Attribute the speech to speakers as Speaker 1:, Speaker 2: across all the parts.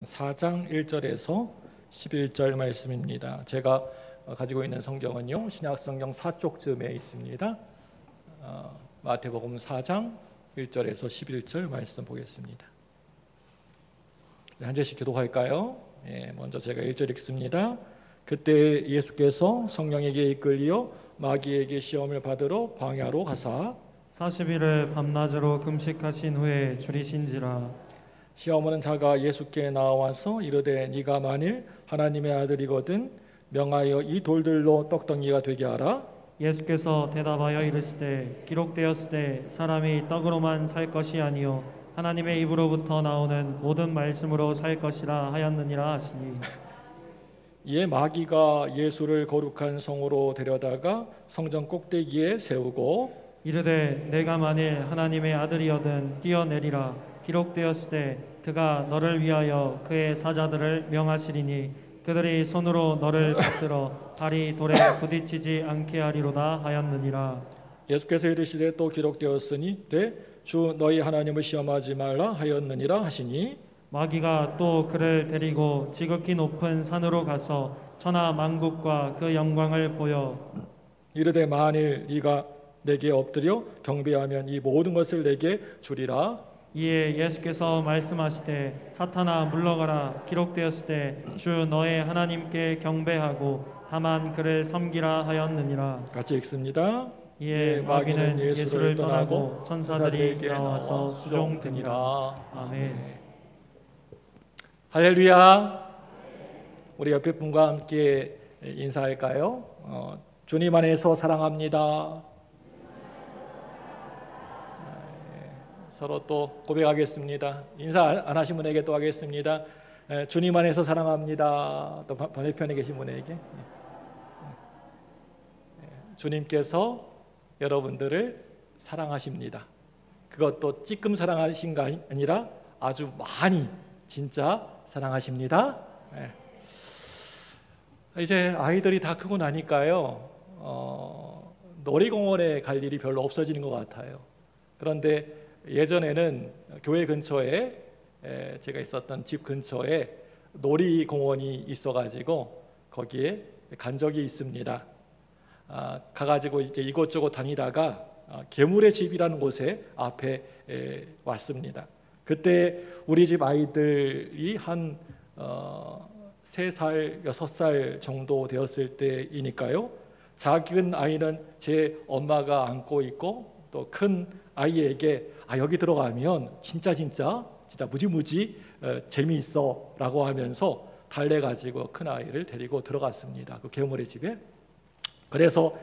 Speaker 1: 4장 1절에서 11절 말씀입니다. 제가 가지고 있는 성경은요, 신약성경 4쪽쯤에 있습니다. 마태복음 4장 1절에서 11절 말씀 보겠습니다. 한 절씩 기도할까요? 먼저 제가 1절 읽습니다. 그때 예수께서 성령에게 이끌려 마귀에게 시험을 받으러 광야로 가사
Speaker 2: 40일을 밤낮으로 금식하신 후에 줄이신지라.
Speaker 1: 시험하는 자가 예수께 나와서 이르되 네가 만일 하나님의 아들이거든 명하여 이 돌들로 떡덩이가 되게 하라.
Speaker 2: 예수께서 대답하여 이르시되 기록되었으되 사람이 떡으로만 살 것이 아니요 하나님의 입으로부터 나오는 모든 말씀으로 살 것이라 하였느니라 하시니.
Speaker 1: 이에 마귀가 예수를 거룩한 성으로 데려다가 성전 꼭대기에 세우고
Speaker 2: 이르되 내가 만일 하나님의 아들이거든 뛰어내리라. 기록되었으되 그가 너를 위하여 그의 사자들을 명하시리니 그들이 손으로 너를 받들어 발이 돌에 부딪히지 않게 하리로다 하였느니라.
Speaker 1: 예수께서 이르시되 또 기록되었으니 주 너희 하나님을 시험하지 말라 하였느니라 하시니
Speaker 2: 마귀가 또 그를 데리고 지극히 높은 산으로 가서 천하 만국과 그 영광을 보여
Speaker 1: 이르되 만일 네가 내게 엎드려 경배하면 이 모든 것을 내게 주리라.
Speaker 2: 이에 예수께서 말씀하시되 사탄아 물러가라. 기록되었으되 주 너의 하나님께 경배하고 다만 그를 섬기라 하였느니라.
Speaker 1: 같이 읽습니다.
Speaker 2: 이에 마귀는 예수를 떠나고 천사들이 나와서 수종되니라. 아멘.
Speaker 1: 할렐루야. 우리 옆에 분과 함께 인사할까요? 주님 안에서 사랑합니다. 서로 또 고백하겠습니다. 인사 안 하신 분에게 또 하겠습니다. 주님 안에서 사랑합니다. 또 반대편에 계신 분에게 주님께서 여러분들을 사랑하십니다. 그것도 찔끔 사랑하신 게 아니라 아주 많이 진짜 사랑하십니다. 이제 아이들이 다 크고 나니까요, 놀이공원에 갈 일이 별로 없어지는 것 같아요. 그런데 예전에는 교회 근처에 제가 있었던 집 근처에 놀이공원이 있어가지고 거기에 간 적이 있습니다. 가가지고 이제 이곳저곳 다니다가 괴물의 집이라는 곳에 앞에 왔습니다. 그때 우리 집 아이들이 한 3살, 6살 정도 되었을 때이니까요. 작은 아이는 제 엄마가 안고 있고 또 큰 아이에게 여기 들어가면 진짜 무지무지 재미있어 라고 하면서 달래가지고 큰 아이를 데리고 들어갔습니다. 그 괴물의 집에. 그래서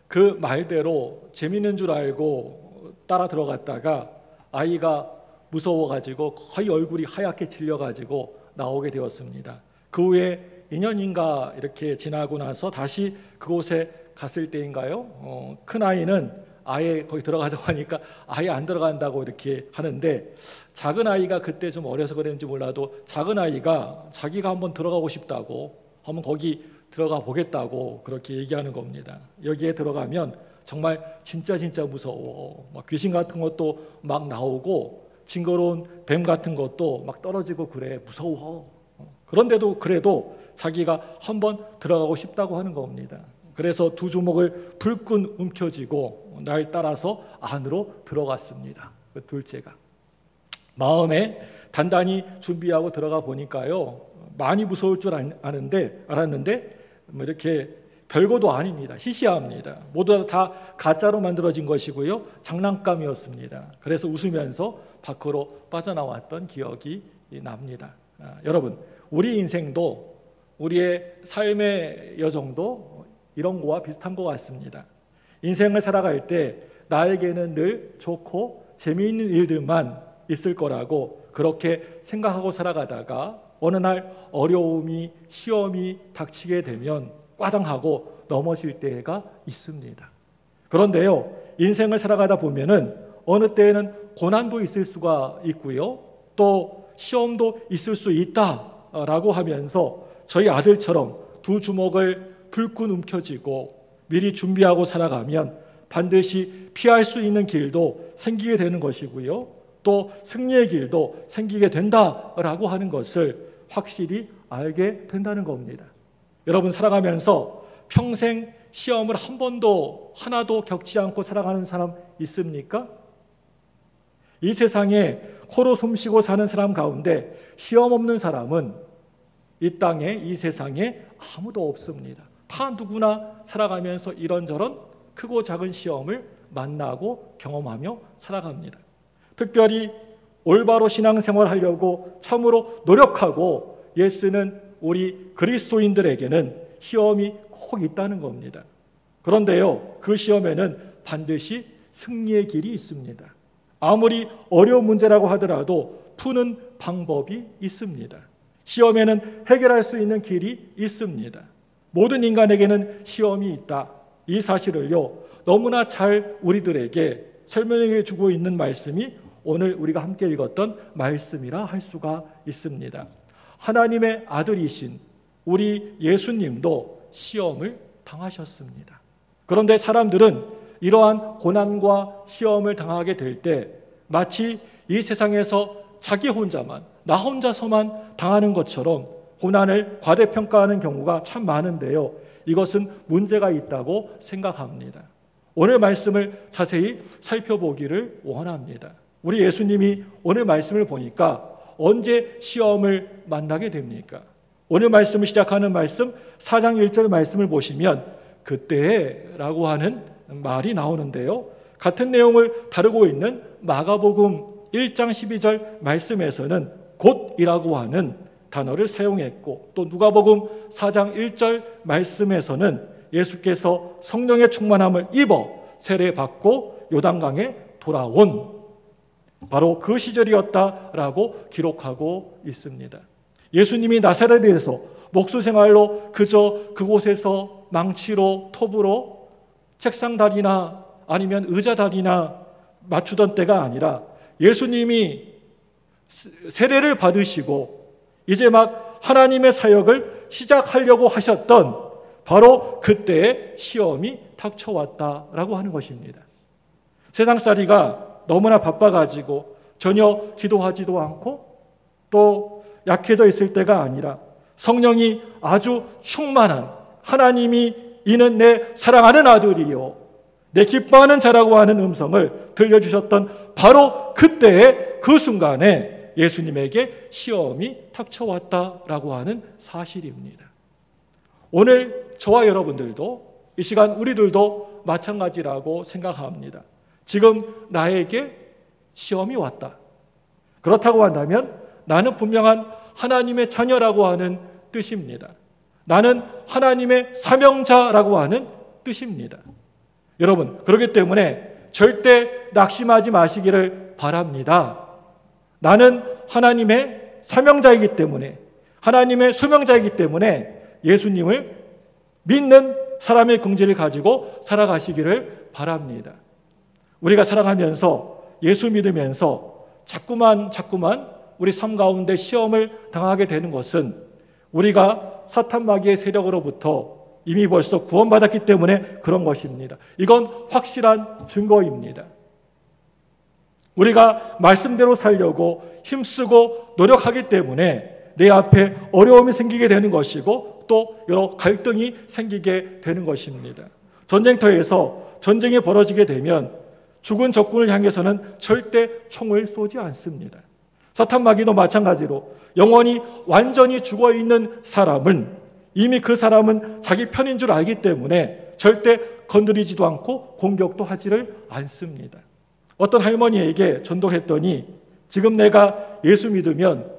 Speaker 1: 그 말대로 재미있는 줄 알고 따라 들어갔다가 아이가 무서워가지고 거의 얼굴이 하얗게 질려가지고 나오게 되었습니다. 그 후에 2년인가 이렇게 지나고 나서 다시 그곳에 갔을 때인가요? 큰 아이는 아예 거기 들어가자고 하니까 아예 안 들어간다고 이렇게 하는데, 작은 아이가 그때 좀 어려서 그랬는지 몰라도 작은 아이가 자기가 한번 들어가고 싶다고, 한번 거기 들어가 보겠다고 그렇게 얘기하는 겁니다. 여기에 들어가면 정말 진짜 무서워. 막 귀신 같은 것도 막 나오고 징그러운 뱀 같은 것도 막 떨어지고 그래. 무서워. 그런데도 그래도 자기가 한번 들어가고 싶다고 하는 겁니다. 그래서 두 주먹을 불끈 움켜쥐고 날 따라서 안으로 들어갔습니다. 그 둘째가 마음에 단단히 준비하고 들어가 보니까요, 많이 무서울 줄 알았는데 이렇게 별거도 아닙니다. 시시합니다. 모두 다 가짜로 만들어진 것이고요, 장난감이었습니다. 그래서 웃으면서 밖으로 빠져나왔던 기억이 납니다. 여러분, 우리 인생도, 우리의 삶의 여정도 이런 거와 비슷한 것 같습니다. 인생을 살아갈 때 나에게는 늘 좋고 재미있는 일들만 있을 거라고 그렇게 생각하고 살아가다가 어느 날 어려움이, 시험이 닥치게 되면 꽈당하고 넘어질 때가 있습니다. 그런데요, 인생을 살아가다 보면은 어느 때에는 고난도 있을 수가 있고요, 또 시험도 있을 수 있다라고 하면서 저희 아들처럼 두 주먹을 불끈 움켜쥐고 미리 준비하고 살아가면 반드시 피할 수 있는 길도 생기게 되는 것이고요, 또 승리의 길도 생기게 된다라고 하는 것을 확실히 알게 된다는 겁니다. 여러분 살아가면서 평생 시험을 한 번도 하나도 겪지 않고 살아가는 사람 있습니까? 이 세상에 코로 숨쉬고 사는 사람 가운데 시험 없는 사람은 이 땅에 이 세상에 아무도 없습니다. 다 누구나 살아가면서 이런저런 크고 작은 시험을 만나고 경험하며 살아갑니다. 특별히 올바로 신앙생활 하려고 참으로 노력하고 애쓰는 우리 그리스도인들에게는 시험이 꼭 있다는 겁니다. 그런데요, 그 시험에는 반드시 승리의 길이 있습니다. 아무리 어려운 문제라고 하더라도 푸는 방법이 있습니다. 시험에는 해결할 수 있는 길이 있습니다. 모든 인간에게는 시험이 있다. 이 사실을요, 너무나 잘 우리들에게 설명해 주고 있는 말씀이 오늘 우리가 함께 읽었던 말씀이라 할 수가 있습니다. 하나님의 아들이신 우리 예수님도 시험을 당하셨습니다. 그런데 사람들은 이러한 고난과 시험을 당하게 될 때 마치 이 세상에서 자기 혼자만, 나 혼자서만 당하는 것처럼 고난을 과대평가하는 경우가 참 많은데요. 이것은 문제가 있다고 생각합니다. 오늘 말씀을 자세히 살펴보기를 원합니다. 우리 예수님이 오늘 말씀을 보니까 언제 시험을 만나게 됩니까? 오늘 말씀을 시작하는 말씀 4장 1절 말씀을 보시면 그때라고 하는 말이 나오는데요. 같은 내용을 다루고 있는 마가복음 1장 12절 말씀에서는 곧이라고 하는 단어를 사용했고, 또 누가복음 4장 1절 말씀에서는 예수께서 성령의 충만함을 입어 세례받고 요단강에 돌아온 바로 그 시절이었다라고 기록하고 있습니다. 예수님이 나사렛에서 목수생활로 그저 그곳에서 망치로 톱으로 책상다리나 아니면 의자다리나 맞추던 때가 아니라 예수님이 세례를 받으시고 이제 막 하나님의 사역을 시작하려고 하셨던 바로 그때의 시험이 닥쳐왔다라고 하는 것입니다. 세상살이가 너무나 바빠가지고 전혀 기도하지도 않고 또 약해져 있을 때가 아니라 성령이 아주 충만한 하나님이 이는 내 사랑하는 아들이요 내 기뻐하는 자라고 하는 음성을 들려주셨던 바로 그때의 그 순간에 예수님에게 시험이 닥쳐왔다라고 하는 사실입니다. 오늘 저와 여러분들도 이 시간 우리들도 마찬가지라고 생각합니다. 지금 나에게 시험이 왔다. 그렇다고 한다면 나는 분명한 하나님의 자녀라고 하는 뜻입니다. 나는 하나님의 사명자라고 하는 뜻입니다. 여러분, 그렇기 때문에 절대 낙심하지 마시기를 바랍니다. 나는 하나님의 사명자이기 때문에, 하나님의 소명자이기 때문에 예수님을 믿는 사람의 긍지를 가지고 살아가시기를 바랍니다. 우리가 살아가면서 예수 믿으면서 자꾸만 우리 삶 가운데 시험을 당하게 되는 것은 우리가 사탄 마귀의 세력으로부터 이미 벌써 구원받았기 때문에 그런 것입니다. 이건 확실한 증거입니다. 우리가 말씀대로 살려고 힘쓰고 노력하기 때문에 내 앞에 어려움이 생기게 되는 것이고 또 여러 갈등이 생기게 되는 것입니다. 전쟁터에서 전쟁이 벌어지게 되면 죽은 적군을 향해서는 절대 총을 쏘지 않습니다. 사탄 마귀도 마찬가지로 영원히 완전히 죽어있는 사람은 이미 그 사람은 자기 편인 줄 알기 때문에 절대 건드리지도 않고 공격도 하지를 않습니다. 어떤 할머니에게 전도를 했더니 지금 내가 예수 믿으면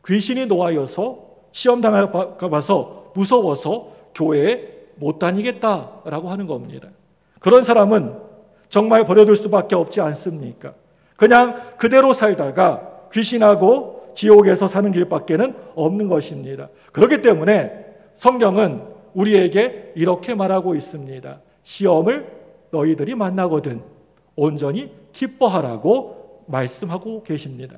Speaker 1: 귀신이 노하여서 시험 당할까 봐서 무서워서 교회에 못 다니겠다라고 하는 겁니다. 그런 사람은 정말 버려둘 수밖에 없지 않습니까? 그냥 그대로 살다가 귀신하고 지옥에서 사는 길밖에는 없는 것입니다. 그렇기 때문에 성경은 우리에게 이렇게 말하고 있습니다. 시험을 너희들이 만나거든 온전히 기뻐하라고 말씀하고 계십니다.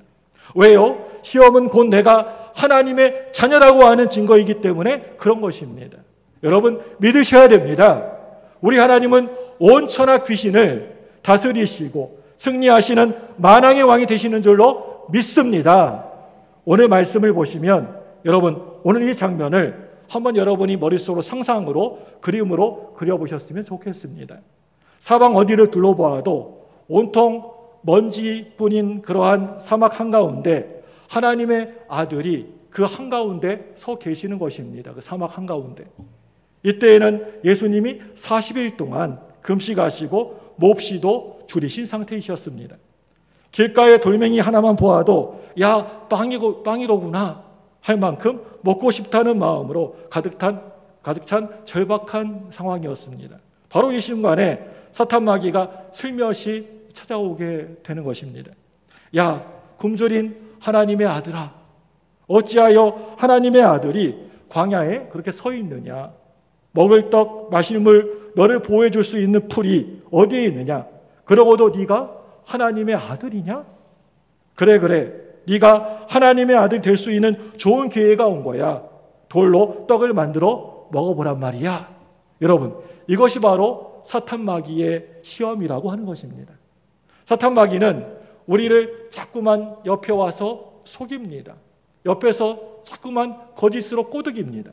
Speaker 1: 왜요? 시험은 곧 내가 하나님의 자녀라고 하는 증거이기 때문에 그런 것입니다. 여러분 믿으셔야 됩니다. 우리 하나님은 온천하 귀신을 다스리시고 승리하시는 만왕의 왕이 되시는 줄로 믿습니다. 오늘 말씀을 보시면 여러분 오늘 이 장면을 한번 여러분이 머릿속으로 상상으로 그림으로 그려보셨으면 좋겠습니다. 사방 어디를 둘러보아도 온통 먼지뿐인 그러한 사막 한가운데 하나님의 아들이 그 한가운데 서 계시는 것입니다. 그 사막 한가운데. 이때에는 예수님이 40일 동안 금식하시고 몹시도 줄이신 상태이셨습니다. 길가에 돌멩이 하나만 보아도 야 빵이로구나 할 만큼 먹고 싶다는 마음으로 가득 찬 절박한 상황이었습니다. 바로 이 순간에 사탄 마귀가 슬며시 찾아오게 되는 것입니다. 야 굶주린 하나님의 아들아, 어찌하여 하나님의 아들이 광야에 그렇게 서 있느냐? 먹을 떡 마실 물 너를 보호해 줄 수 있는 풀이 어디에 있느냐? 그러고도 네가 하나님의 아들이냐? 그래 네가 하나님의 아들 될 수 있는 좋은 기회가 온 거야. 돌로 떡을 만들어 먹어보란 말이야. 여러분 이것이 바로 사탄 마귀의 시험이라고 하는 것입니다. 사탄 마귀는 우리를 자꾸만 옆에 와서 속입니다. 옆에서 자꾸만 거짓으로 꼬드깁니다.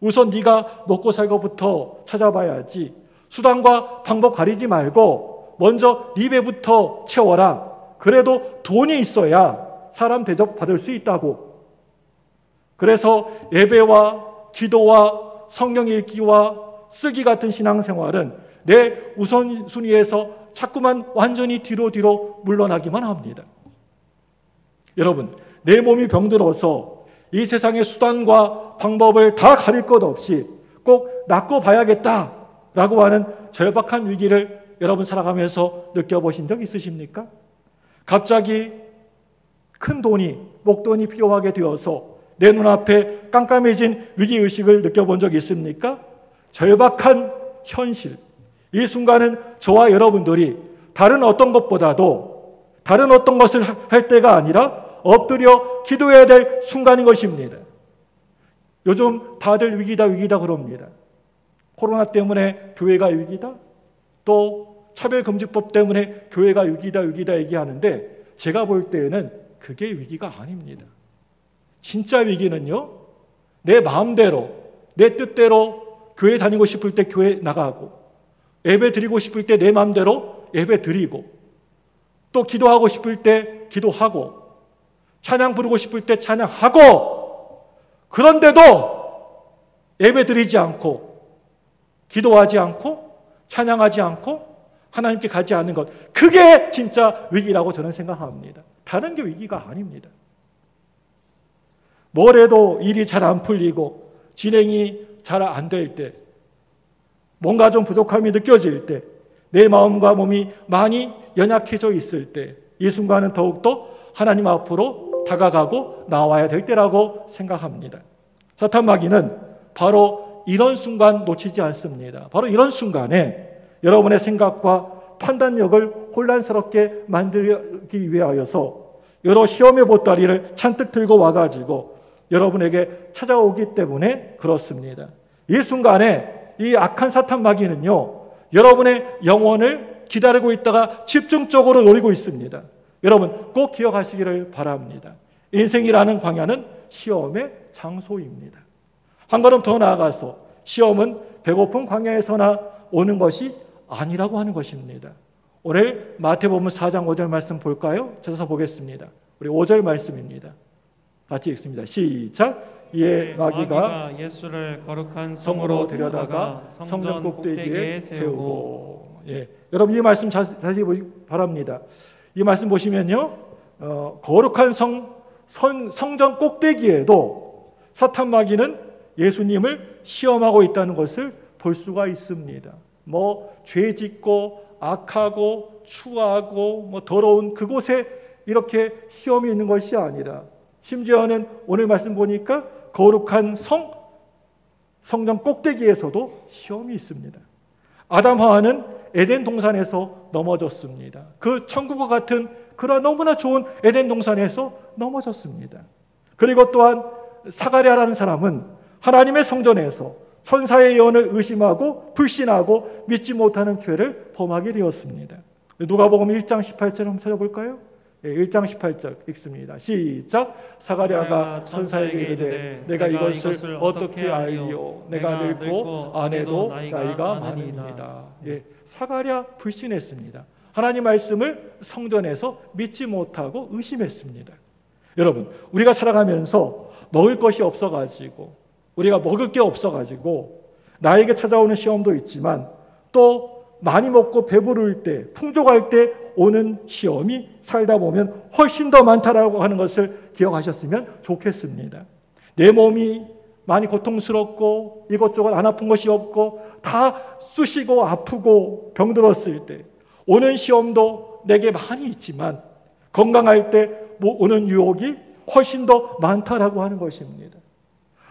Speaker 1: 우선 네가 먹고 살고부터 찾아봐야지. 수단과 방법 가리지 말고 먼저 네 배부터 채워라. 그래도 돈이 있어야 사람 대접 받을 수 있다고. 그래서 예배와 기도와 성경 읽기와 쓰기 같은 신앙생활은 내 우선순위에서 자꾸만 완전히 뒤로 물러나기만 합니다. 여러분 내 몸이 병들어서 이 세상의 수단과 방법을 다 가릴 것 없이 꼭 낫고 봐야겠다라고 하는 절박한 위기를 여러분 살아가면서 느껴보신 적 있으십니까? 갑자기 큰 돈이 목돈이 필요하게 되어서 내 눈앞에 깜깜해진 위기의식을 느껴본 적 있습니까? 절박한 현실. 이 순간은 저와 여러분들이 다른 어떤 것보다도 다른 어떤 것을 할 때가 아니라 엎드려 기도해야 될 순간인 것입니다. 요즘 다들 위기다 그럽니다. 코로나 때문에 교회가 위기다, 또 차별금지법 때문에 교회가 위기다 얘기하는데 제가 볼 때에는 그게 위기가 아닙니다. 진짜 위기는요, 내 마음대로 내 뜻대로 교회 다니고 싶을 때 교회 나가고, 예배 드리고 싶을 때 내 마음대로 예배 드리고, 또 기도하고 싶을 때 기도하고, 찬양 부르고 싶을 때 찬양하고, 그런데도 예배 드리지 않고 기도하지 않고 찬양하지 않고 하나님께 가지 않는 것, 그게 진짜 위기라고 저는 생각합니다. 다른 게 위기가 아닙니다. 뭘 해도 일이 잘 안 풀리고 진행이 잘 안 될 때, 뭔가 좀 부족함이 느껴질 때, 내 마음과 몸이 많이 연약해져 있을 때, 이 순간은 더욱더 하나님 앞으로 다가가고 나와야 될 때라고 생각합니다. 사탄 마귀는 바로 이런 순간 놓치지 않습니다. 바로 이런 순간에 여러분의 생각과 판단력을 혼란스럽게 만들기 위하여서 여러 시험의 보따리를 잔뜩 들고 와가지고 여러분에게 찾아오기 때문에 그렇습니다. 이 순간에 이 악한 사탄 마귀는요, 여러분의 영혼을 기다리고 있다가 집중적으로 노리고 있습니다. 여러분 꼭 기억하시기를 바랍니다. 인생이라는 광야는 시험의 장소입니다. 한 걸음 더 나아가서 시험은 배고픈 광야에서나 오는 것이 아니라고 하는 것입니다. 오늘 마태복음 4장 5절 말씀 볼까요? 찾아서 보겠습니다. 우리 5절 말씀입니다. 같이 읽습니다. 시작. 이에 마귀가
Speaker 2: 예수를 거룩한
Speaker 1: 성으로 데려다가 성전 꼭대기에 세우고. 예, 여러분 이 말씀 자세히 보시기 바랍니다. 이 말씀 보시면요, 거룩한 성전 꼭대기에도 사탄 마귀는 예수님을 시험하고 있다는 것을 볼 수가 있습니다. 죄 짓고 악하고 추하고 더러운 그곳에 이렇게 시험이 있는 것이 아니라, 심지어는 오늘 말씀 보니까 거룩한 성전 꼭대기에서도 시험이 있습니다. 아담 하와는 에덴 동산에서 넘어졌습니다. 그 천국과 같은 그런 너무나 좋은 에덴 동산에서 넘어졌습니다. 그리고 또한 사가랴라는 사람은 하나님의 성전에서 천사의 예언을 의심하고 불신하고 믿지 못하는 죄를 범하게 되었습니다. 누가복음 1장 18절 한번 찾아볼까요? 1장 18절 읽습니다. 시작. 사가랴가 천사에게 이르되 내가 이것을 어떻게 알리요? 내가 늙고 아내도 나이가 많으니이다. 사가랴 불신했습니다. 하나님 말씀을 성전에서 믿지 못하고 의심했습니다. 여러분, 우리가 살아가면서 먹을 것이 없어가지고, 우리가 먹을 게 없어가지고 나에게 찾아오는 시험도 있지만, 또 많이 먹고 배부를 때, 풍족할 때 오는 시험이 살다 보면 훨씬 더 많다라고 하는 것을 기억하셨으면 좋겠습니다. 내 몸이 많이 고통스럽고 이것저것 안 아픈 것이 없고 다 쑤시고 아프고 병들었을 때 오는 시험도 내게 많이 있지만, 건강할 때 오는 유혹이 훨씬 더 많다라고 하는 것입니다.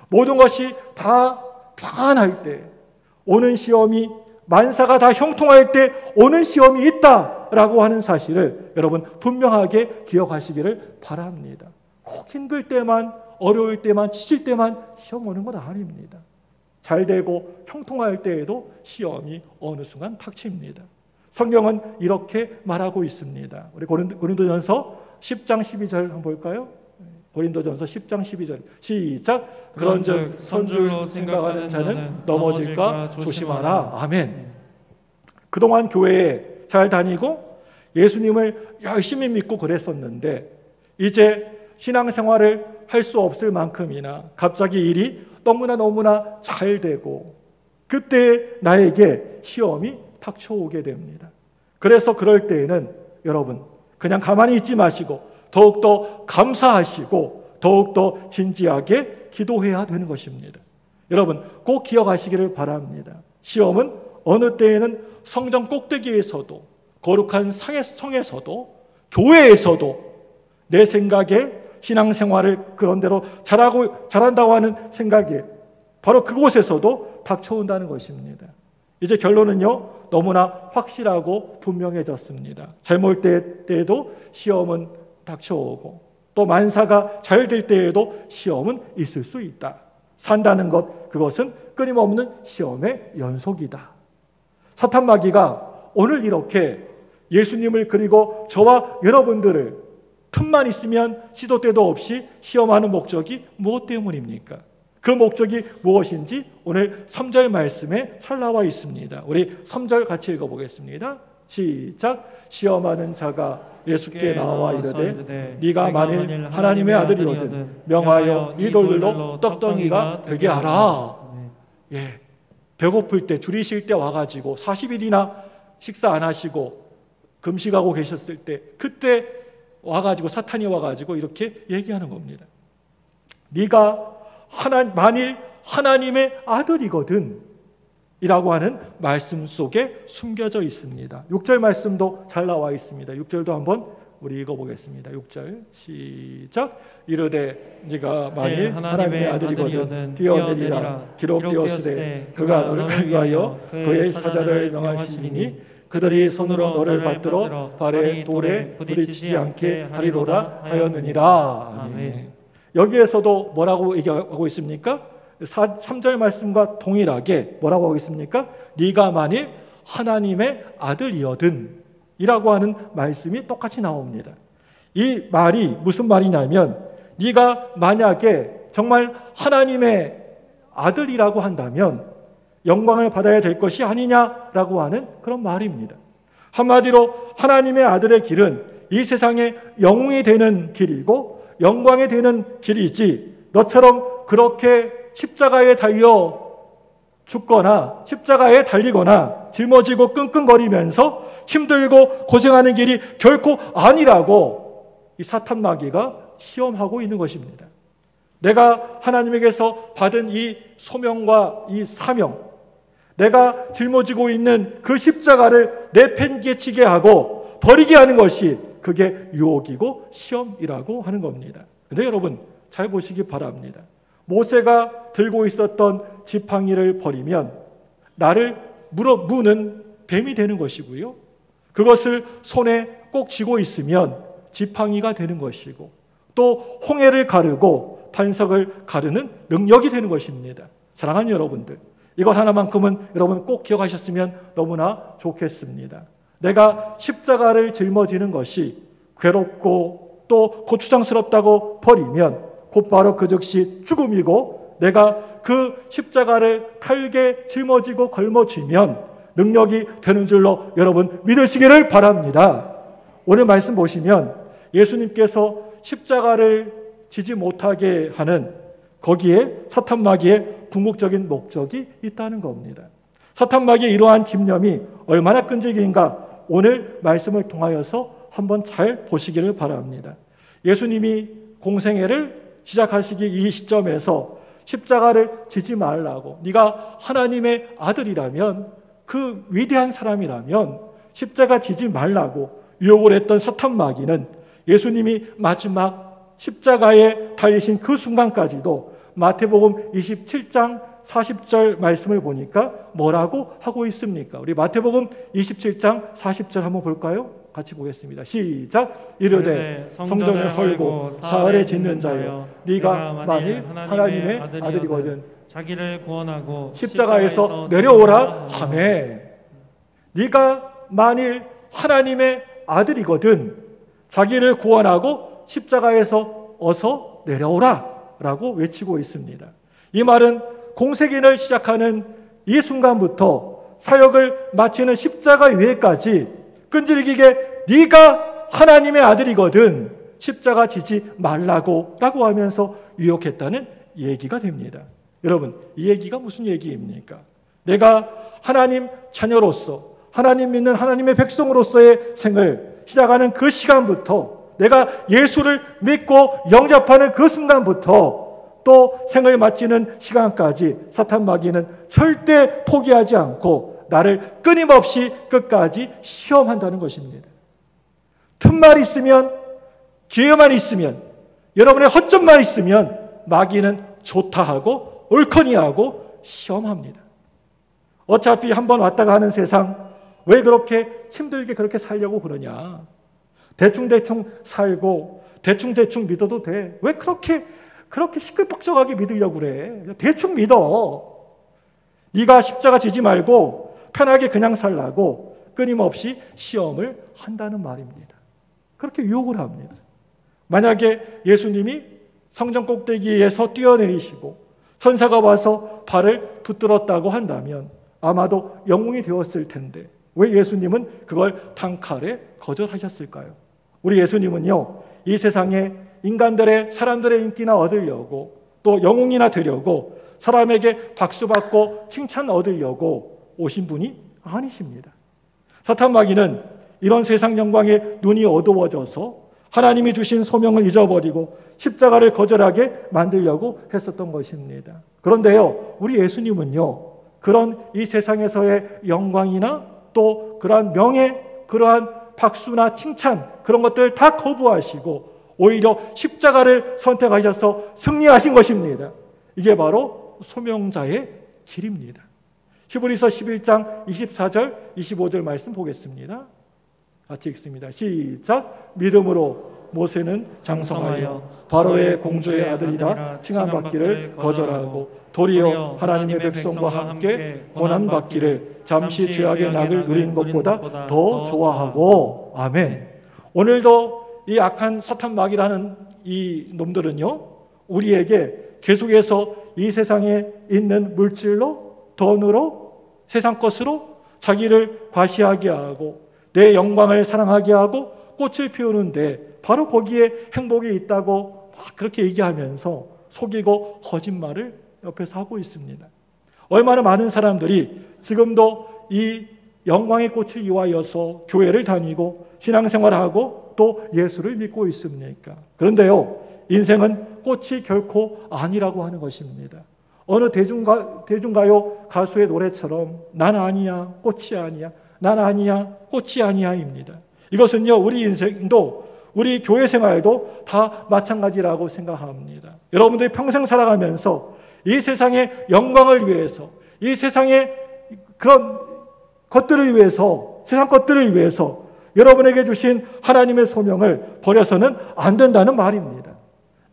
Speaker 1: 모든 것이 다 평안할 때 오는 시험이, 만사가 다 형통할 때 오는 시험이 있다라고 하는 사실을 여러분 분명하게 기억하시기를 바랍니다. 꼭 힘들 때만, 어려울 때만, 지칠 때만 시험 오는 건 아닙니다. 잘 되고 형통할 때에도 시험이 어느 순간 닥칩니다. 성경은 이렇게 말하고 있습니다. 우리 고린도전서 10장 12절 한번 볼까요? 고린도전서 10장 12절 시작. 그런즉 선줄로 생각하는 자는 넘어질까 조심하라. 아멘. 그동안 교회에 잘 다니고 예수님을 열심히 믿고 그랬었는데, 이제 신앙생활을 할 수 없을 만큼이나 갑자기 일이 너무나 잘 되고, 그때 나에게 시험이 닥쳐오게 됩니다. 그래서 그럴 때에는 여러분 그냥 가만히 있지 마시고 더욱더 감사하시고 더욱더 진지하게 기도해야 되는 것입니다. 여러분 꼭 기억하시기를 바랍니다. 시험은 어느 때에는 성전 꼭대기에서도, 거룩한 성에서도, 교회에서도 내 생각에 신앙생활을 그런대로 잘한다고 하는 생각에 바로 그곳에서도 닥쳐온다는 것입니다. 이제 결론은요, 너무나 확실하고 분명해졌습니다. 잘못 때에도 시험은 닥쳐오고, 또 만사가 잘 될 때에도 시험은 있을 수 있다. 산다는 것, 그것은 끊임없는 시험의 연속이다. 사탄 마귀가 오늘 이렇게 예수님을, 그리고 저와 여러분들을 틈만 있으면 시도 때도 없이 시험하는 목적이 무엇 때문입니까? 그 목적이 무엇인지 오늘 3절 말씀에 잘 나와 있습니다. 우리 3절 같이 읽어보겠습니다. 시작. 시험하는 자가 예수께 나와 이르되 네가 만일 하나님의 아들이거든 명하여 이 돌들로 떡덩이가 되게 하라. 배고플 때, 줄이 쉴 때 와가지고 40일이나 식사 안 하시고 금식하고 계셨을 때, 그때 와가지고 사탄이 와가지고 이렇게 얘기하는 겁니다. 네가 만일 하나님의 아들이거든 이라고 하는 말씀 속에 숨겨져 있습니다. 6절 말씀도 잘 나와 있습니다. 6절도 한번 우리 읽어보겠습니다. 6절 시작. 이르되 네가 만일 하나님의 아들이거든 뛰어내리라. 기록되었으되 그가 너를 위하여 그의 사자를 명하시니 그들이 손으로 너를 받들어 발에 돌에 부딪히지 않게 하리로다 하였느니라. 아멘. 여기에서도 뭐라고 얘기하고 있습니까? 3절 말씀과 동일하게 뭐라고 하고 있습니까? 네가 만일 하나님의 아들이거든 이라고 하는 말씀이 똑같이 나옵니다. 이 말이 무슨 말이냐면, 네가 만약에 정말 하나님의 아들이라고 한다면 영광을 받아야 될 것이 아니냐라고 하는 그런 말입니다. 한마디로 하나님의 아들의 길은 이 세상에 영웅이 되는 길이고 영광이 되는 길이지, 너처럼 그렇게 십자가에 달려 죽거나 십자가에 달리거나 짊어지고 끙끙거리면서 힘들고 고생하는 길이 결코 아니라고 이 사탄 마귀가 시험하고 있는 것입니다. 내가 하나님에게서 받은 이 소명과 이 사명, 내가 짊어지고 있는 그 십자가를 내팽개치게 하고 버리게 하는 것이, 그게 유혹이고 시험이라고 하는 겁니다. 근데 여러분 잘 보시기 바랍니다. 모세가 들고 있었던 지팡이를 버리면 나를 무는 뱀이 되는 것이고요, 그것을 손에 꼭 쥐고 있으면 지팡이가 되는 것이고, 또 홍해를 가르고 반석을 가르는 능력이 되는 것입니다. 사랑하는 여러분들, 이것 하나만큼은 여러분 꼭 기억하셨으면 너무나 좋겠습니다. 내가 십자가를 짊어지는 것이 괴롭고 또 고추장스럽다고 버리면 곧바로 그 즉시 죽음이고, 내가 그 십자가를 탈게 짊어지고 걸머쥐면 능력이 되는 줄로 여러분 믿으시기를 바랍니다. 오늘 말씀 보시면 예수님께서 십자가를 지지 못하게 하는 거기에 사탄 마귀의 궁극적인 목적이 있다는 겁니다. 사탄 마귀의 이러한 집념이 얼마나 끈질긴가 오늘 말씀을 통하여서 한번 잘 보시기를 바랍니다. 예수님이 공생애를 시작하시기 이 시점에서 십자가를 지지 말라고, 네가 하나님의 아들이라면, 그 위대한 사람이라면 십자가 지지 말라고 유혹을 했던 사탄 마귀는 예수님이 마지막 십자가에 달리신 그 순간까지도 마태복음 27장 40절 말씀을 보니까 뭐라고 하고 있습니까? 우리 마태복음 27장 40절 한번 볼까요? 같이 보겠습니다. 시작. 이르되 성전을 헐고 사흘에 짓는 자여, 네가 만일 하나님의 아들이거든
Speaker 2: 자기를 구원하고
Speaker 1: 십자가에서 내려오라 하매. 네가 만일 하나님의 아들이거든 자기를 구원하고 십자가에서 어서 내려오라 라고 외치고 있습니다. 이 말은 공생애를 시작하는 이 순간부터 사역을 마치는 십자가 위에까지 끈질기게 네가 하나님의 아들이거든 십자가 지지 말라고 라고 하면서 유혹했다는 얘기가 됩니다. 여러분, 이 얘기가 무슨 얘기입니까? 내가 하나님 자녀로서, 하나님 믿는 하나님의 백성으로서의 생을 시작하는 그 시간부터, 내가 예수를 믿고 영접하는 그 순간부터 또 생을 마치는 시간까지 사탄 마귀는 절대 포기하지 않고 나를 끊임없이 끝까지 시험한다는 것입니다. 틈만 있으면, 기회만 있으면, 여러분의 허점만 있으면 마귀는 좋다 하고 옳거니 하고 시험합니다. 어차피 한번 왔다가 하는 세상 왜 그렇게 힘들게 그렇게 살려고 그러냐? 대충대충 살고 대충대충 믿어도 돼. 왜 그렇게 시끌벅적하게 믿으려고 그래? 대충 믿어. 네가 십자가 지지 말고 편하게 그냥 살라고 끊임없이 시험을 한다는 말입니다. 그렇게 유혹을 합니다. 만약에 예수님이 성전 꼭대기에서 뛰어내리시고 천사가 와서 발을 붙들었다고 한다면 아마도 영웅이 되었을 텐데 왜 예수님은 그걸 단칼에 거절하셨을까요? 우리 예수님은요, 이 세상에 사람들의 인기나 얻으려고, 또 영웅이나 되려고, 사람에게 박수받고 칭찬 얻으려고 오신 분이 아니십니다. 사탄 마귀는 이런 세상 영광에 눈이 어두워져서 하나님이 주신 소명을 잊어버리고 십자가를 거절하게 만들려고 했었던 것입니다. 그런데요, 우리 예수님은요, 그런 이 세상에서의 영광이나 또 그러한 명예, 그러한 박수나 칭찬, 그런 것들 다 거부하시고 오히려 십자가를 선택하셔서 승리하신 것입니다. 이게 바로 소명자의 길입니다. 히브리서 11장 24절 25절 말씀 보겠습니다. 같이 읽습니다. 시작. 믿음으로 모세는 장성하여 바로의 공주의 아들이라 칭함받기를 거절하고 도리어 하나님의 백성과 함께 고난받기를 잠시 죄악의 낙을 누리는 것보다 더 좋아하고. 아멘. 오늘도 이 악한 사탄 마귀라는 이 놈들은요, 우리에게 계속해서 이 세상에 있는 물질로, 돈으로, 세상 것으로 자기를 과시하게 하고 내 영광을 사랑하게 하고 꽃을 피우는데 바로 거기에 행복이 있다고 막 그렇게 얘기하면서 속이고 거짓말을 옆에서 하고 있습니다. 얼마나 많은 사람들이 지금도 이 영광의 꽃을 위하여서 교회를 다니고 신앙생활하고 또 예수를 믿고 있습니까? 그런데요, 인생은 꽃이 결코 아니라고 하는 것입니다. 어느 대중가요 가수의 노래처럼 난 아니야, 꽃이 아니야, 난 아니야, 꽃이 아니야입니다. 이것은요, 우리 인생도 우리 교회 생활도 다 마찬가지라고 생각합니다. 여러분들이 평생 살아가면서 이 세상의 영광을 위해서, 이 세상의 그런 것들을 위해서, 세상 것들을 위해서 여러분에게 주신 하나님의 소명을 버려서는 안 된다는 말입니다.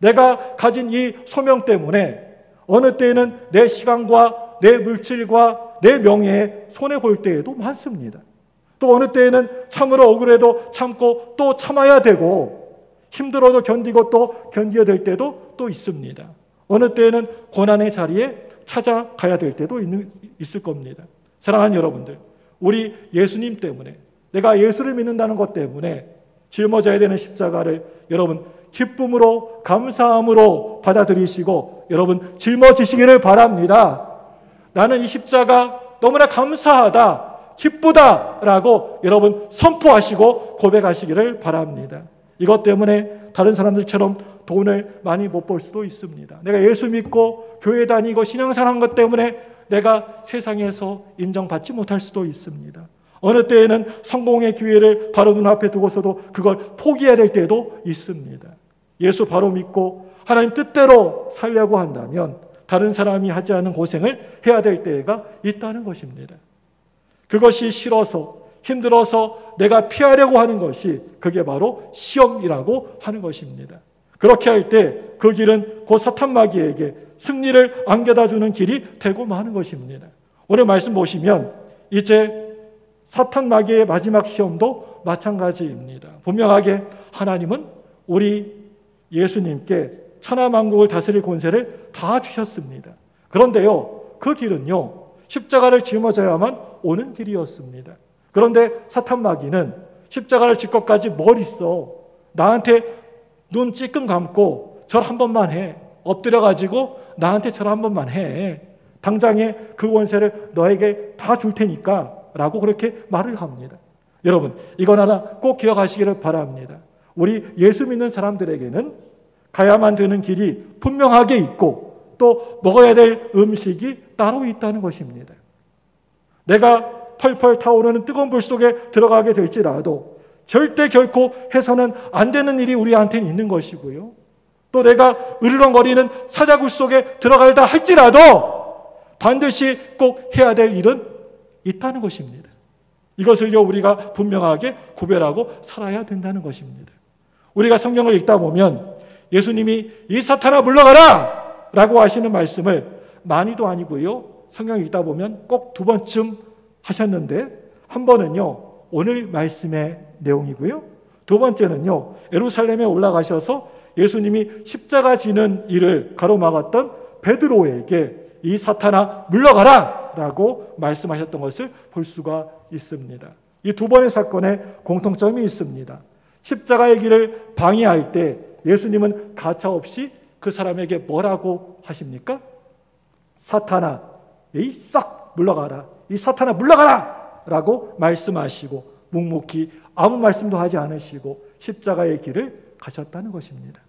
Speaker 1: 내가 가진 이 소명 때문에 어느 때에는 내 시간과 내 물질과 내 명예에 손해볼 때에도 많습니다. 또 어느 때에는 참으로 억울해도 참고 또 참아야 되고 힘들어도 견디고 또 견뎌야 될 때도 또 있습니다. 어느 때에는 고난의 자리에 찾아가야 될 때도 있을 겁니다. 사랑하는 여러분들, 우리 예수님 때문에, 내가 예수를 믿는다는 것 때문에 짊어져야 되는 십자가를 여러분 기쁨으로 감사함으로 받아들이시고 여러분 짊어지시기를 바랍니다. 나는 이 십자가 너무나 감사하다, 기쁘다라고 여러분 선포하시고 고백하시기를 바랍니다. 이것 때문에 다른 사람들처럼 돈을 많이 못 벌 수도 있습니다. 내가 예수 믿고 교회 다니고 신앙생활한 것 때문에 내가 세상에서 인정받지 못할 수도 있습니다. 어느 때에는 성공의 기회를 바로 눈앞에 두고서도 그걸 포기해야 될 때도 있습니다. 예수 바로 믿고 하나님 뜻대로 살려고 한다면 다른 사람이 하지 않은 고생을 해야 될 때가 있다는 것입니다. 그것이 싫어서 힘들어서 내가 피하려고 하는 것이 그게 바로 시험이라고 하는 것입니다. 그렇게 할 때 그 길은 곧 사탄 마귀에게 승리를 안겨다 주는 길이 되고 마는 것입니다. 오늘 말씀 보시면 이제 사탄 마귀의 마지막 시험도 마찬가지입니다. 분명하게 하나님은 우리 예수님께 천하만국을 다스릴 권세를 다 주셨습니다. 그런데요, 그 길은요, 십자가를 짊어져야만 오는 길이었습니다. 그런데 사탄 마귀는 십자가를 질 것까지 뭘 있어? 나한테 눈 찔끔 감고 절 한 번만 해. 엎드려가지고 나한테 절 한 번만 해. 당장에 그 권세를 너에게 다 줄 테니까 라고 그렇게 말을 합니다. 여러분, 이건 하나 꼭 기억하시기를 바랍니다. 우리 예수 믿는 사람들에게는 가야만 되는 길이 분명하게 있고 또 먹어야 될 음식이 따로 있다는 것입니다. 내가 펄펄 타오르는 뜨거운 불 속에 들어가게 될지라도 절대 결코 해서는 안 되는 일이 우리한테는 있는 것이고요. 또 내가 으르렁거리는 사자굴 속에 들어가다 할지라도 반드시 꼭 해야 될 일은 있다는 것입니다. 이것을요 우리가 분명하게 구별하고 살아야 된다는 것입니다. 우리가 성경을 읽다 보면 예수님이 이 사탄아 물러가라! 라고 하시는 말씀을 많이도 아니고요. 성경 읽다 보면 꼭 2번쯤 하셨는데 한 번은요. 오늘 말씀의 내용이고요. 2번째는요. 예루살렘에 올라가셔서 예수님이 십자가 지는 일을 가로막았던 베드로에게 이 사탄아 물러가라! 라고 말씀하셨던 것을 볼 수가 있습니다. 이 2번의 사건에 공통점이 있습니다. 십자가의 길을 방해할 때 예수님은 가차없이 그 사람에게 뭐라고 하십니까? 사탄아, 이 썩 물러가라. 이 사탄아 물러가라! 라고 말씀하시고 묵묵히 아무 말씀도 하지 않으시고 십자가의 길을 가셨다는 것입니다.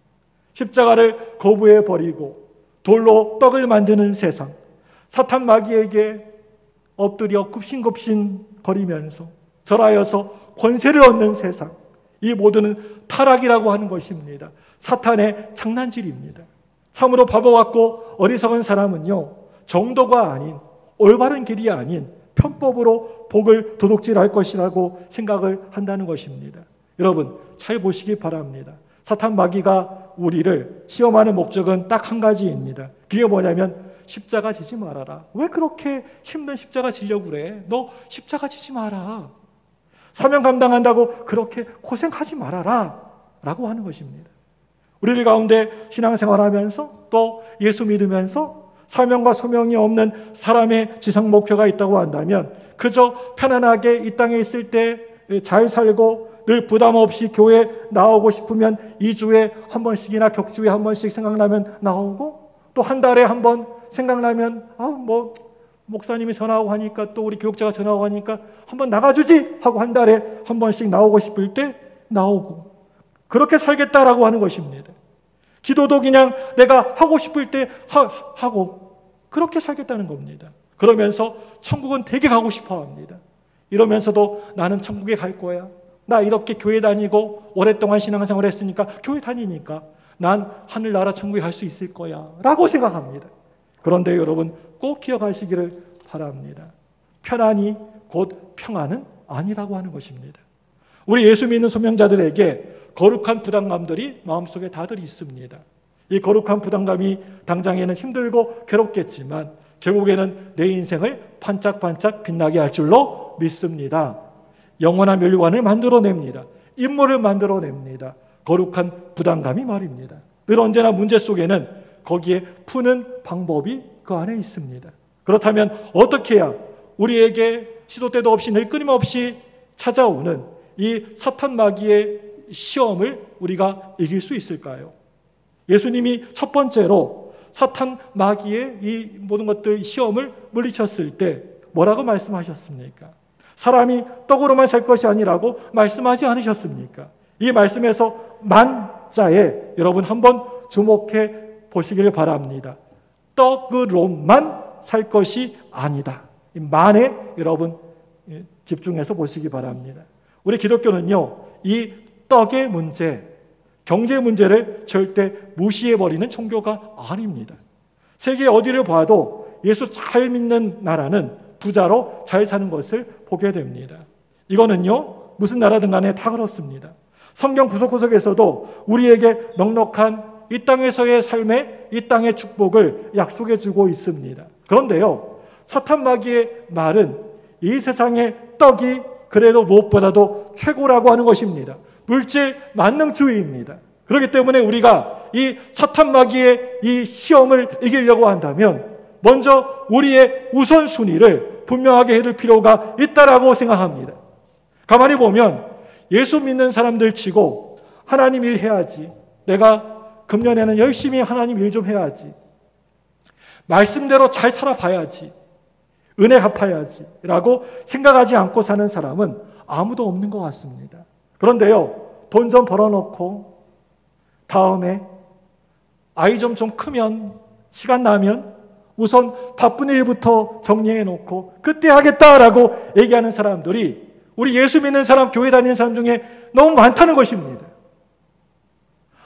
Speaker 1: 십자가를 거부해 버리고 돌로 떡을 만드는 세상, 사탄 마귀에게 엎드려 굽신굽신 거리면서 절하여서 권세를 얻는 세상, 이 모두는 타락이라고 하는 것입니다. 사탄의 장난질입니다. 참으로 바보 같고 어리석은 사람은요, 정도가 아닌 올바른 길이 아닌 편법으로 복을 도둑질할 것이라고 생각을 한다는 것입니다. 여러분 잘 보시기 바랍니다. 사탄 마귀가 우리를 시험하는 목적은 딱 한 가지입니다. 그게 뭐냐면 십자가 지지 말아라. 왜 그렇게 힘든 십자가 지려고 그래? 너 십자가 지지 마라. 사명 감당한다고 그렇게 고생하지 말아라 라고 하는 것입니다. 우리들 가운데 신앙생활하면서 또 예수 믿으면서 사명과 소명이 없는 사람의 지상 목표가 있다고 한다면 그저 편안하게 이 땅에 있을 때 잘 살고 늘 부담 없이 교회 나오고 싶으면 2주에 한 번씩이나 격주에 한 번씩 생각나면 나오고 또 한 달에 한 번 생각나면 목사님이 전화하고 하니까 또 우리 교육자가 전화하고 하니까 한번 나가주지 하고 한 달에 한 번씩 나오고 싶을 때 나오고 그렇게 살겠다라고 하는 것입니다. 기도도 그냥 내가 하고 싶을 때 하고 그렇게 살겠다는 겁니다. 그러면서 천국은 되게 가고 싶어 합니다. 이러면서도 나는 천국에 갈 거야. 나 이렇게 교회 다니고 오랫동안 신앙생활 했으니까 교회 다니니까 난 하늘나라 천국에 갈 수 있을 거야 라고 생각합니다. 그런데 여러분 꼭 기억하시기를 바랍니다. 편안이 곧 평안은 아니라고 하는 것입니다. 우리 예수 믿는 소명자들에게 거룩한 부담감들이 마음속에 다들 있습니다. 이 거룩한 부담감이 당장에는 힘들고 괴롭겠지만 결국에는 내 인생을 반짝반짝 빛나게 할 줄로 믿습니다. 영원한 멸관을 만들어냅니다. 인물을 만들어냅니다. 거룩한 부담감이 말입니다. 늘 언제나 문제 속에는 거기에 푸는 방법이 그 안에 있습니다. 그렇다면 어떻게 해야 우리에게 시도 때도 없이 늘 끊임없이 찾아오는 이 사탄 마귀의 시험을 우리가 이길 수 있을까요? 예수님이 첫 번째로 사탄 마귀의 이 모든 것들 시험을 물리쳤을 때 뭐라고 말씀하셨습니까? 사람이 떡으로만 살 것이 아니라고 말씀하지 않으셨습니까? 이 말씀에서 만자에 여러분 한번 주목해 보시기를 바랍니다. 떡으로만 살 것이 아니다. 이 만에 여러분 집중해서 보시기 바랍니다. 우리 기독교는요, 이 떡의 문제, 경제 문제를 절대 무시해버리는 종교가 아닙니다. 세계 어디를 봐도 예수 잘 믿는 나라는 부자로 잘 사는 것을 보게 됩니다. 이거는요, 무슨 나라든 간에 다 그렇습니다. 성경 구석구석에서도 우리에게 넉넉한 이 땅에서의 삶의 이 땅의 축복을 약속해 주고 있습니다. 그런데요, 사탄 마귀의 말은 이 세상의 떡이 그래도 무엇보다도 최고라고 하는 것입니다. 물질 만능주의입니다. 그렇기 때문에 우리가 이 사탄 마귀의 이 시험을 이기려고 한다면 먼저 우리의 우선순위를 분명하게 해둘 필요가 있다라고 생각합니다. 가만히 보면 예수 믿는 사람들 치고 하나님 일 해야지, 내가 금년에는 열심히 하나님 일 좀 해야지, 말씀대로 잘 살아봐야지, 은혜 갚아야지 라고 생각하지 않고 사는 사람은 아무도 없는 것 같습니다. 그런데요, 돈 좀 벌어놓고 다음에 아이 좀 크면, 시간 나면 우선 바쁜 일부터 정리해놓고 그때 하겠다라고 얘기하는 사람들이 우리 예수 믿는 사람, 교회 다니는 사람 중에 너무 많다는 것입니다.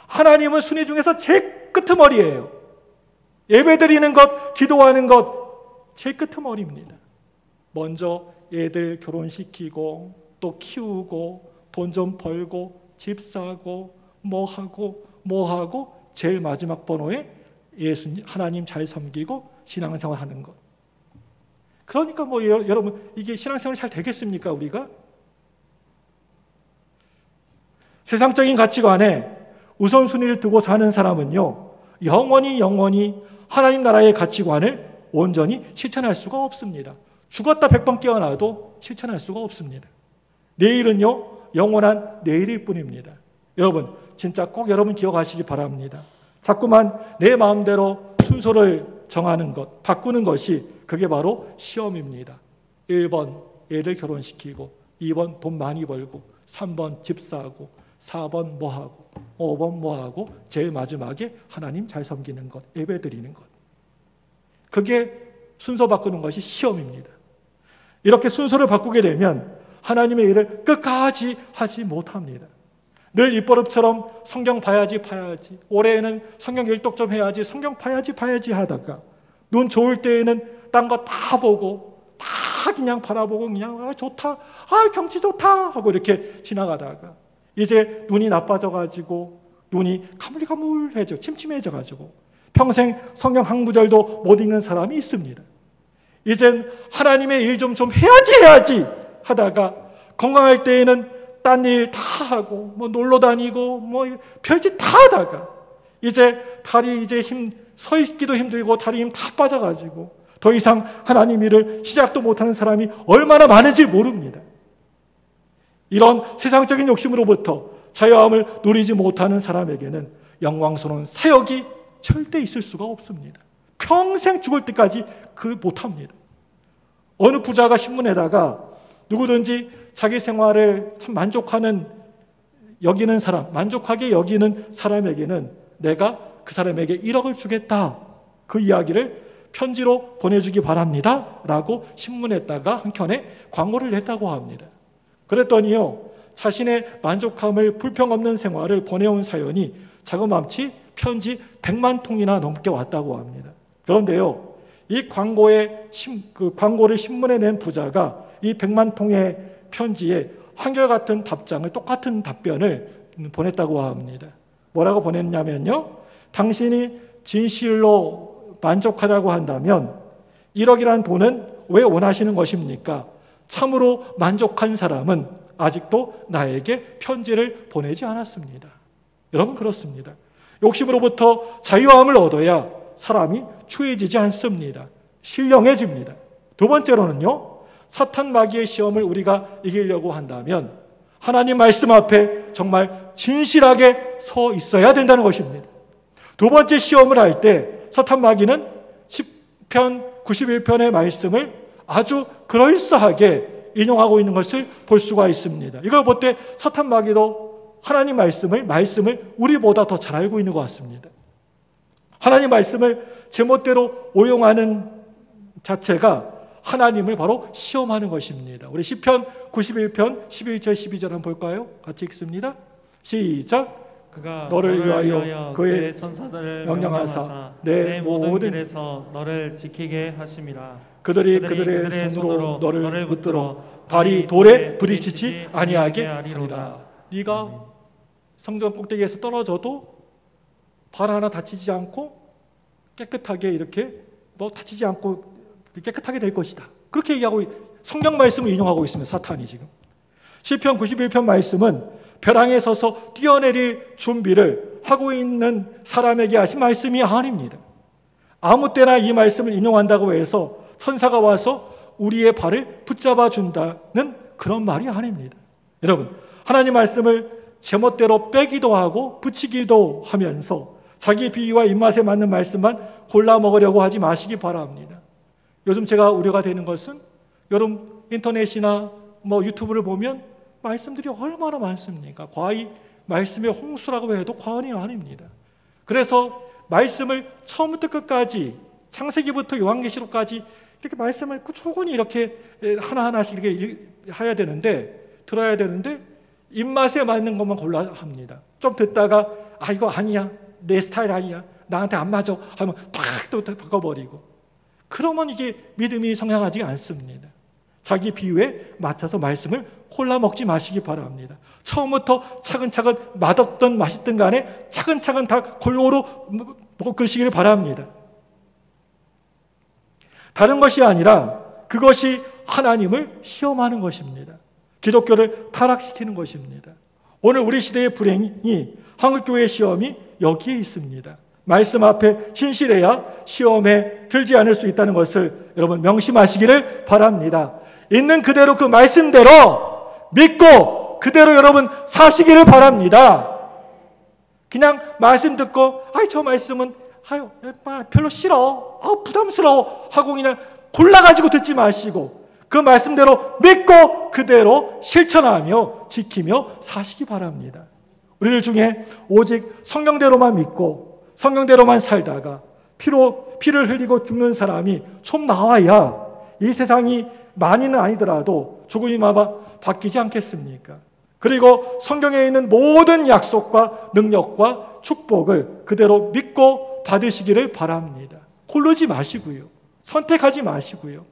Speaker 1: 하나님은 순위 중에서 제일 끄트머리예요. 예배드리는 것, 기도하는 것 제일 끄트머리입니다. 먼저 애들 결혼시키고 또 키우고 돈 좀 벌고 집 사고 뭐 하고 제일 마지막 번호에 예수님, 하나님 잘 섬기고 신앙생활 하는 것. 그러니까 뭐 여러분, 이게 신앙생활 잘 되겠습니까, 우리가? 세상적인 가치관에 우선순위를 두고 사는 사람은요, 영원히 하나님 나라의 가치관을 온전히 실천할 수가 없습니다. 죽었다 100번 깨어나도 실천할 수가 없습니다. 내일은요, 영원한 내일일 뿐입니다. 여러분, 진짜 꼭 여러분 기억하시기 바랍니다. 자꾸만 내 마음대로 순서를 정하는 것, 바꾸는 것이 그게 바로 시험입니다. 1번 애들 결혼시키고, 2번 돈 많이 벌고, 3번 집 사고, 4번 뭐하고, 5번 뭐하고, 제일 마지막에 하나님 잘 섬기는 것, 예배 드리는 것. 그게 순서 바꾸는 것이 시험입니다. 이렇게 순서를 바꾸게 되면 하나님의 일을 끝까지 하지 못합니다. 늘 입버릇처럼 성경 봐야지 올해에는 성경 일독 좀 해야지, 성경 봐야지 하다가 눈 좋을 때에는 딴 거 다 보고 다 그냥 바라보고 그냥 좋다, 경치 좋다 하고 이렇게 지나가다가 이제 눈이 나빠져가지고 눈이 가물가물해져, 침침해져가지고 평생 성경 한 구절도 못 읽는 사람이 있습니다. 이젠 하나님의 일 좀 해야지 하다가 건강할 때에는 딴 일 다 하고 뭐 놀러 다니고 뭐 별짓 다 하다가 이제 다리 이제 서 있기도 힘들고 다리 힘 다 빠져가지고 더 이상 하나님 일을 시작도 못하는 사람이 얼마나 많은지 모릅니다. 이런 세상적인 욕심으로부터 자유함을 누리지 못하는 사람에게는 영광스러운 사역이 절대 있을 수가 없습니다. 평생 죽을 때까지 못합니다. 어느 부자가 신문에다가 누구든지 자기 생활을 참 만족하게 여기는 사람에게는 내가 그 사람에게 1억을 주겠다, 그 이야기를 편지로 보내주기 바랍니다 라고 신문에다가 한켠에 광고를 냈다고 합니다. 그랬더니요, 자신의 만족함을 불평 없는 생활을 보내온 사연이 자그마치 편지 100만 통이나 넘게 왔다고 합니다. 그런데요, 이 광고를 신문에 낸 부자가 이 100만 통의 편지에 한결같은 답장을, 똑같은 답변을 보냈다고 합니다. 뭐라고 보냈냐면요, 당신이 진실로 만족하다고 한다면 1억이라는 돈은 왜 원하시는 것입니까? 참으로 만족한 사람은 아직도 나에게 편지를 보내지 않았습니다. 여러분 그렇습니다. 욕심으로부터 자유함을 얻어야 사람이 추해지지 않습니다. 신령해집니다. 두 번째로는요, 사탄 마귀의 시험을 우리가 이기려고 한다면 하나님 말씀 앞에 정말 진실하게 서 있어야 된다는 것입니다. 두 번째 시험을 할 때 사탄 마귀는 시편 91편의 말씀을 아주 그럴싸하게 인용하고 있는 것을 볼 수가 있습니다. 이걸 볼 때 사탄 마귀도 하나님 말씀을 우리보다 더 잘 알고 있는 것 같습니다. 하나님 말씀을 제멋대로 오용하는 자체가 하나님을 바로 시험하는 것입니다. 우리 시편 91편 11절 12절 한번 볼까요? 같이 읽습니다. 시작.
Speaker 2: 그가
Speaker 1: 너를 위하여 그의
Speaker 2: 천사들을
Speaker 1: 명령하사
Speaker 2: 명령하사
Speaker 1: 내
Speaker 2: 내 모든
Speaker 1: 모든
Speaker 2: 길에서 너를 지키게 하심이라.
Speaker 1: 그들의 손으로 너를 붙들어 발이 돌에 부딪히지 아니하게 하리라. 네가 성전 꼭대기에서 떨어져도 발 하나 다치지 않고 깨끗하게 이렇게 다치지 않고 깨끗하게 될 것이다. 그렇게 얘기하고 성경 말씀을 인용하고 있습니다. 사탄이 지금. 시편 91편 말씀은 벼랑에 서서 뛰어내릴 준비를 하고 있는 사람에게 하신 말씀이 아닙니다. 아무 때나 이 말씀을 인용한다고 해서 천사가 와서 우리의 발을 붙잡아 준다는 그런 말이 아닙니다. 여러분, 하나님 말씀을 제멋대로 빼기도 하고 붙이기도 하면서 자기 비위와 입맛에 맞는 말씀만 골라 먹으려고 하지 마시기 바랍니다. 요즘 제가 우려가 되는 것은 여러분 인터넷이나 유튜브를 보면 말씀들이 얼마나 많습니까? 거의 말씀의 홍수라고 해도 과언이 아닙니다. 그래서 말씀을 처음부터 끝까지 창세기부터 요한계시록까지 이렇게 말씀을 꾸준히 이렇게 하나하나씩 이렇게 해야 되는데 들어야 되는데 입맛에 맞는 것만 골라 합니다. 좀 듣다가 이거 아니야, 내 스타일 아니야, 나한테 안 맞아 하면 탁 또 바꿔버리고, 그러면 이게 믿음이 성장하지 않습니다. 자기 비유에 맞춰서 말씀을 골라 먹지 마시기 바랍니다. 처음부터 차근차근 맛없던 맛있든 간에 차근차근 다 골고루 먹으시기를 바랍니다. 다른 것이 아니라 그것이 하나님을 시험하는 것입니다. 기독교를 타락시키는 것입니다. 오늘 우리 시대의 불행이 한국교회의 시험이 여기에 있습니다. 말씀 앞에 진실해야 시험에 들지 않을 수 있다는 것을 여러분 명심하시기를 바랍니다. 있는 그대로 그 말씀대로 믿고 그대로 여러분 사시기를 바랍니다. 그냥 말씀 듣고 저 말씀은 별로 싫어, 부담스러워 하고 그냥 골라가지고 듣지 마시고 그 말씀대로 믿고 그대로 실천하며 지키며 사시기 바랍니다. 우리들 중에 오직 성경대로만 믿고 성경대로만 살다가 피를 흘리고 죽는 사람이 좀 나와야 이 세상이 많이는 아니더라도 조금이나마 바뀌지 않겠습니까? 그리고 성경에 있는 모든 약속과 능력과 축복을 그대로 믿고 받으시기를 바랍니다. 고르지 마시고요. 선택하지 마시고요.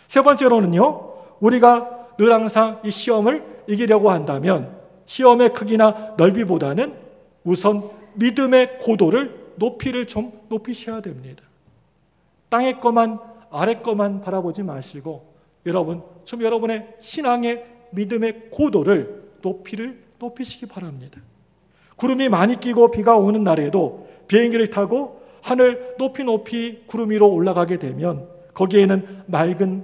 Speaker 1: 세 번째로는요, 우리가 늘 항상 이 시험을 이기려고 한다면 시험의 크기나 넓이보다는 우선 믿음의 고도를 높이를 좀 높이셔야 됩니다. 땅의 것만 아래 것만 바라보지 마시고 여러분의 신앙의 믿음의 고도를 높이시기 바랍니다. 구름이 많이 끼고 비가 오는 날에도 비행기를 타고 하늘 높이 구름 위로 올라가게 되면 거기에는 맑은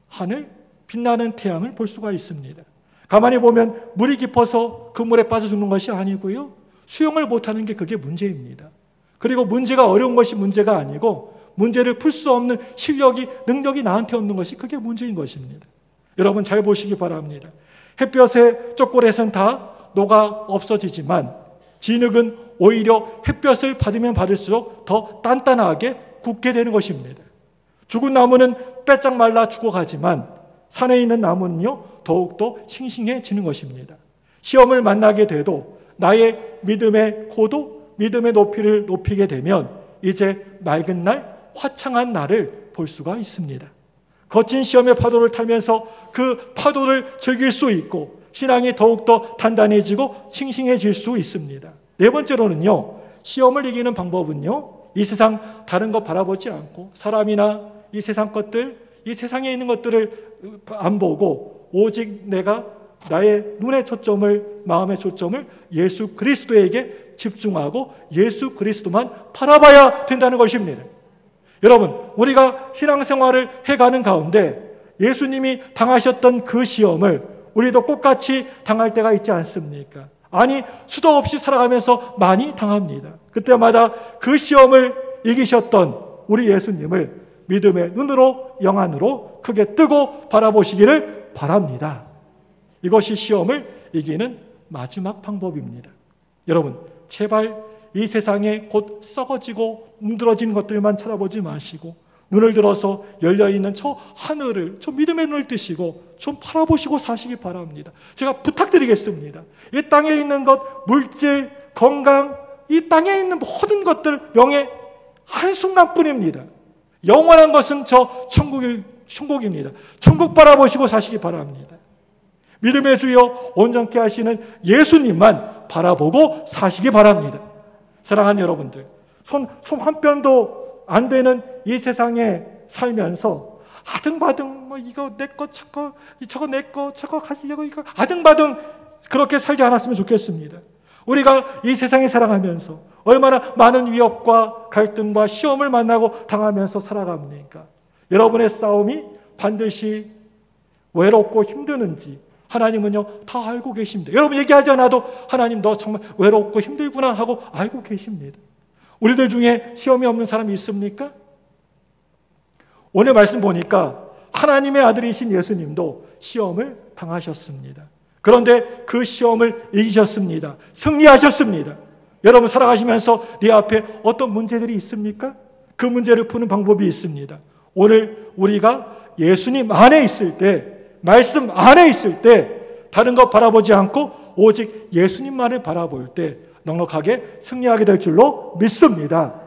Speaker 1: 하늘, 빛나는 태양을 볼 수가 있습니다. 가만히 보면 물이 깊어서 그 물에 빠져 죽는 것이 아니고요, 수영을 못하는 게 그게 문제입니다. 그리고 문제가 어려운 것이 문제가 아니고 문제를 풀 수 없는 실력이, 능력이 나한테 없는 것이 그게 문제인 것입니다. 여러분 잘 보시기 바랍니다. 햇볕에 초콜릿은 다 녹아 없어지지만 진흙은 오히려 햇볕을 받으면 받을수록 더 단단하게 굳게 되는 것입니다. 죽은 나무는 빼짝 말라 죽어가지만 산에 있는 나무는요 더욱더 싱싱해지는 것입니다. 시험을 만나게 돼도 나의 믿음의 고도, 믿음의 높이를 높이게 되면 이제 맑은 날, 화창한 날을 볼 수가 있습니다. 거친 시험의 파도를 타면서 그 파도를 즐길 수 있고 신앙이 더욱더 단단해지고 싱싱해질 수 있습니다. 네 번째로는요, 시험을 이기는 방법은요, 이 세상 다른 것 바라보지 않고 사람이나 이 세상 것들, 이 세상에 있는 것들을 안 보고 오직 내가 나의 눈의 초점을, 마음의 초점을 예수 그리스도에게 집중하고 예수 그리스도만 바라봐야 된다는 것입니다. 여러분, 우리가 신앙생활을 해가는 가운데 예수님이 당하셨던 그 시험을 우리도 똑같이 당할 때가 있지 않습니까? 아니, 수도 없이 살아가면서 많이 당합니다. 그때마다 그 시험을 이기셨던 우리 예수님을 믿음의 눈으로, 영안으로 크게 뜨고 바라보시기를 바랍니다. 이것이 시험을 이기는 마지막 방법입니다. 여러분, 제발 이 세상에 곧 썩어지고 뭉들어진 것들만 쳐다보지 마시고 눈을 들어서 열려있는 저 하늘을, 저 믿음의 눈을 뜨시고 좀 바라보시고 사시기 바랍니다. 제가 부탁드리겠습니다. 이 땅에 있는 것, 물질, 건강, 이 땅에 있는 모든 것들 명예 한순간뿐입니다. 영원한 것은 저 천국입니다. 천국 바라보시고 사시기 바랍니다. 믿음의 주여 온전케 하시는 예수님만 바라보고 사시기 바랍니다. 사랑하는 여러분들, 손 한 뼘도 안 되는 이 세상에 살면서 아등바등 이거 내 거 저거 내 거 저거 가지려고 이거 아등바등 그렇게 살지 않았으면 좋겠습니다. 우리가 이 세상에 살아가면서 얼마나 많은 위협과 갈등과 시험을 만나고 당하면서 살아갑니까? 여러분의 싸움이 반드시 외롭고 힘드는지 하나님은요 다 알고 계십니다. 여러분 얘기하지 않아도 하나님 너 정말 외롭고 힘들구나 하고 알고 계십니다. 우리들 중에 시험이 없는 사람이 있습니까? 오늘 말씀 보니까 하나님의 아들이신 예수님도 시험을 당하셨습니다. 그런데 그 시험을 이기셨습니다. 승리하셨습니다. 여러분 살아가시면서 네 앞에 어떤 문제들이 있습니까? 그 문제를 푸는 방법이 있습니다. 오늘 우리가 예수님 안에 있을 때, 말씀 안에 있을 때 다른 것 바라보지 않고 오직 예수님만을 바라볼 때 넉넉하게 승리하게 될 줄로 믿습니다.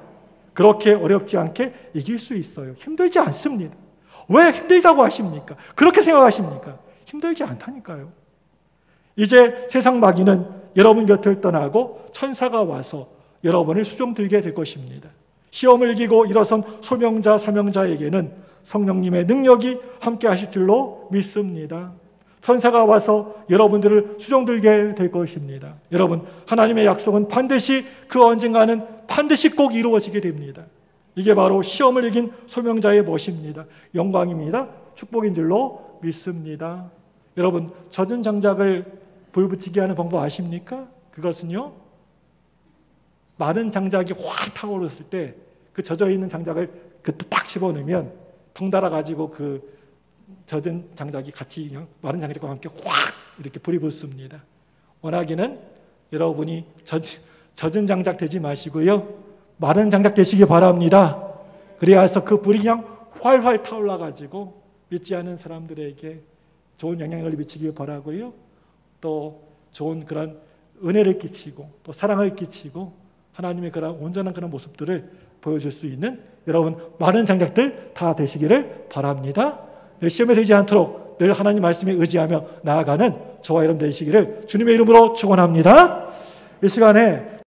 Speaker 1: 그렇게 어렵지 않게 이길 수 있어요. 힘들지 않습니다. 왜 힘들다고 하십니까? 그렇게 생각하십니까? 힘들지 않다니까요. 이제 세상 마귀는 여러분 곁을 떠나고 천사가 와서 여러분을 수종들게 될 것입니다. 시험을 이기고 일어선 소명자, 사명자에게는 성령님의 능력이 함께 하실 줄로 믿습니다. 천사가 와서 여러분들을 수종들게 될 것입니다. 여러분, 하나님의 약속은 반드시 그 언젠가는 반드시 꼭 이루어지게 됩니다. 이게 바로 시험을 이긴 소명자의 멋입니다. 영광입니다. 축복인 줄로 믿습니다. 여러분, 젖은 장작을 불 붙이게 하는 방법 아십니까? 그것은요, 마른 장작이 확 타오르실 때 그 젖어 있는 장작을 딱 집어넣으면 덩달아 가지고 그 젖은 장작이 같이 그냥 마른 장작과 함께 확 이렇게 불이 붙습니다. 원하기는 여러분이 젖은 장작 되지 마시고요, 마른 장작 되시기 바랍니다. 그래서 그 불이 그냥 활활 타올라 가지고 믿지 않은 사람들에게 좋은 영향력을 미치길 바라고요, 또 좋은 그런 은혜를 끼치고 또 사랑을 끼치고 하나님의 그런 온전한 그런 모습들을 보여줄 수 있는 여러분 많은 장작들 다 되시기를 바랍니다. 시험에 들지 않도록 늘 하나님 말씀에 의지하며 나아가는 저와 여러분 되시기를 주님의 이름으로 축원합니다. 이 시간에